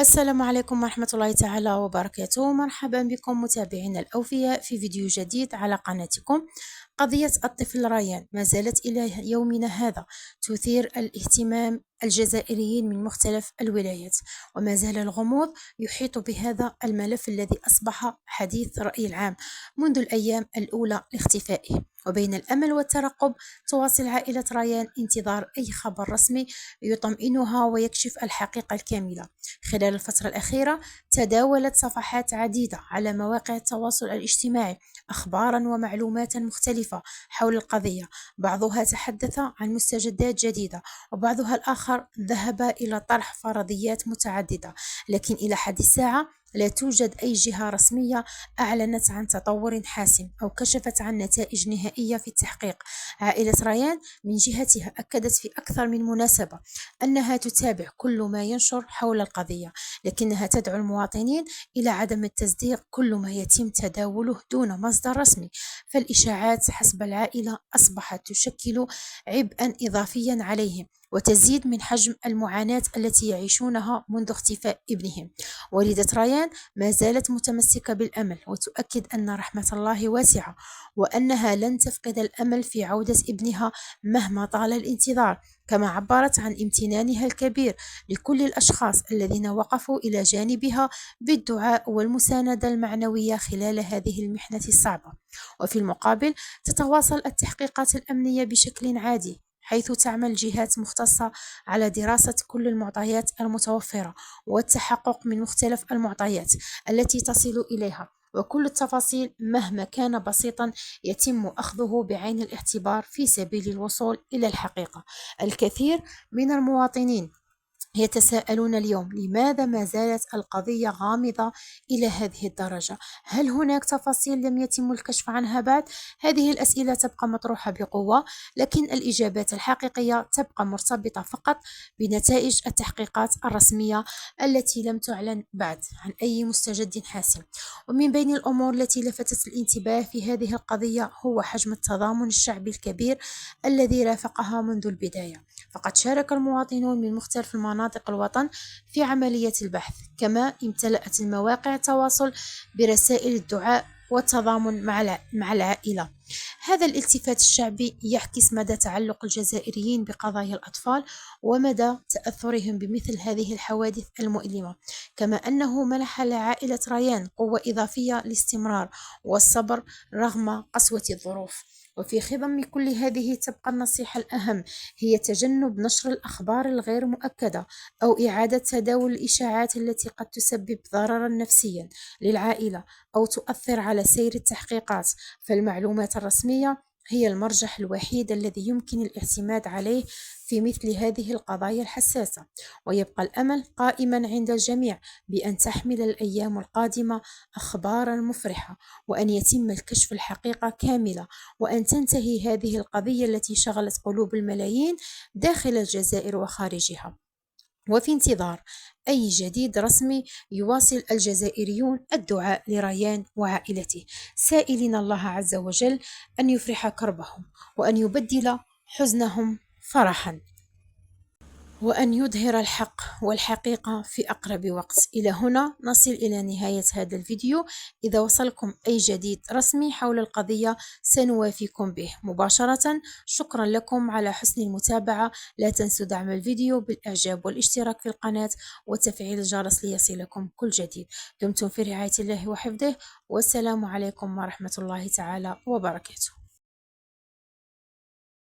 السلام عليكم ورحمة الله تعالى وبركاته. مرحبا بكم متابعينا الأوفياء في فيديو جديد على قناتكم. قضية الطفل ريان ما زالت إلى يومنا هذا تثير الاهتمام الجزائريين من مختلف الولايات، وما زال الغموض يحيط بهذا الملف الذي أصبح حديث الرأي العام منذ الأيام الأولى لاختفائه. وبين الأمل والترقب تواصل عائلة ريان انتظار أي خبر رسمي يطمئنها ويكشف الحقيقة الكاملة. خلال الفترة الأخيرة تداولت صفحات عديدة على مواقع التواصل الاجتماعي أخبارا ومعلومات مختلفة حول القضية، بعضها تحدث عن مستجدات جديدة وبعضها الآخر ذهب إلى طرح فرضيات متعددة، لكن إلى حد الساعة لا توجد أي جهة رسمية أعلنت عن تطور حاسم أو كشفت عن نتائج نهائية في التحقيق. عائلة ريان من جهتها أكدت في أكثر من مناسبة أنها تتابع كل ما ينشر حول القضية، لكنها تدعو المواطنين إلى عدم التصديق كل ما يتم تداوله دون مصدر رسمي، فالإشاعات حسب العائلة أصبحت تشكل عبئا إضافيا عليهم وتزيد من حجم المعاناة التي يعيشونها منذ اختفاء ابنهم. والدة ريان ما زالت متمسكة بالأمل وتؤكد أن رحمة الله واسعة وأنها لن تفقد الأمل في عودة ابنها مهما طال الانتظار، كما عبرت عن امتنانها الكبير لكل الأشخاص الذين وقفوا إلى جانبها بالدعاء والمساندة المعنوية خلال هذه المحنة الصعبة. وفي المقابل تتواصل التحقيقات الأمنية بشكل عادي، حيث تعمل جهات مختصة على دراسة كل المعطيات المتوفرة والتحقق من مختلف المعطيات التي تصل إليها، وكل التفاصيل مهما كان بسيطا يتم أخذه بعين الاعتبار في سبيل الوصول إلى الحقيقة. الكثير من المواطنين يتساءلون اليوم لماذا ما زالت القضية غامضة إلى هذه الدرجة؟ هل هناك تفاصيل لم يتم الكشف عنها بعد؟ هذه الأسئلة تبقى مطروحة بقوة، لكن الإجابات الحقيقية تبقى مرتبطة فقط بنتائج التحقيقات الرسمية التي لم تعلن بعد عن أي مستجد حاسم. ومن بين الأمور التي لفتت الانتباه في هذه القضية هو حجم التضامن الشعبي الكبير الذي رافقها منذ البداية، فقد شارك المواطنون من مختلف مناطق الوطن في عملية البحث، كما امتلأت المواقع التواصل برسائل الدعاء والتضامن مع العائلة. هذا الالتفات الشعبي يعكس مدى تعلق الجزائريين بقضايا الأطفال ومدى تأثرهم بمثل هذه الحوادث المؤلمة، كما أنه منح لعائلة ريان قوة إضافية للاستمرار والصبر رغم قسوة الظروف. وفي خضم كل هذه تبقى النصيحة الأهم هي تجنب نشر الأخبار الغير مؤكدة أو إعادة تداول الإشاعات التي قد تسبب ضررا نفسيا للعائلة أو تؤثر على سير التحقيقات، فالمعلومات الرسمية هي المرجح الوحيد الذي يمكن الاعتماد عليه في مثل هذه القضايا الحساسة. ويبقى الأمل قائما عند الجميع بأن تحمل الأيام القادمة أخبارا مفرحة، وأن يتم الكشف الحقيقة كاملة، وأن تنتهي هذه القضية التي شغلت قلوب الملايين داخل الجزائر وخارجها. وفي انتظار أي جديد رسمي يواصل الجزائريون الدعاء لريان وعائلته، سائلين الله عز وجل أن يفرح كربهم وأن يبدل حزنهم فرحا وأن يظهر الحق والحقيقة في أقرب وقت. إلى هنا نصل إلى نهاية هذا الفيديو. إذا وصلكم أي جديد رسمي حول القضية سنوافيكم به مباشرة. شكرا لكم على حسن المتابعة. لا تنسوا دعم الفيديو بالإعجاب والاشتراك في القناة وتفعيل الجرس ليصلكم كل جديد. دمتم في رعاية الله وحفظه، والسلام عليكم ورحمة الله تعالى وبركاته.